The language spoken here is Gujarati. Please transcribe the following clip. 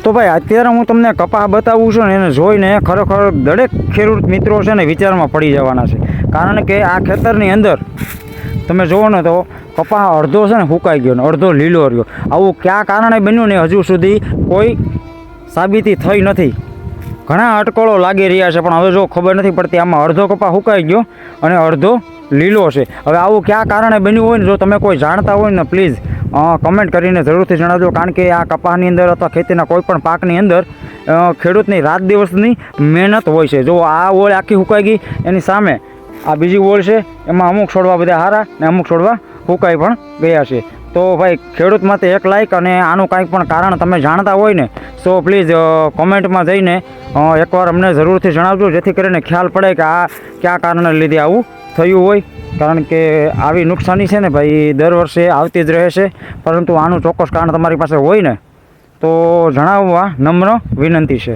તો ભાઈ અત્યારે હું તમને કપા બતાવું છું ને એને જોઈને ખરેખર દરેક ખેડૂત મિત્રો છે ને વિચારમાં પડી જવાના છે, કારણ કે આ ખેતરની અંદર તમે જુઓ ને તો કપા અડધો છે ને સુકાઈ ગયો ને અડધો લીલો રહ્યો. આવું કયા કારણે બન્યું ને હજુ સુધી કોઈ સાબિતી થઈ નથી. ઘણા અટકળો લાગી રહ્યા છે, પણ હવે જો ખબર નથી પડતી આમાં અડધો કપા સુકાઈ ગયો અને અડધો લીલો છે. હવે આવું કયા કારણે બન્યું હોય ને જો તમે કોઈ જાણતા હોય ને પ્લીઝ કમેન્ટ કરીને જરૂરથી જણાવજો, કારણ કે આ કપાસની અંદર અથવા ખેતીના કોઈ પણ પાકની અંદર ખેડૂતની રાત દિવસની મહેનત હોય છે. જો આ ઓળ આખી સુકાઈ ગઈ, એની સામે આ બીજી ઓળ છે, એમાં અમુક છોડવા બધા હારા ને અમુક છોડવા સુકાઈ પણ ગયા છે. તો ભાઈ ખેડૂત માટે એક લાઈક, અને આનું કાંઈક પણ કારણ તમે જાણતા હોય ને સો પ્લીઝ કોમેન્ટમાં જઈને એકવાર અમને જરૂરથી જણાવજો, જેથી કરીને ખ્યાલ પડે કે આ કયા કારણને લીધે આવું થયું હોય. કારણ કે આવી નુકસાની છે ને ભાઈ દર વર્ષે આવતી જ રહે છે, પરંતુ આનું ચોક્કસ કારણ તમારી પાસે હોય ને તો જણાવવા નમ્ર વિનંતી છે.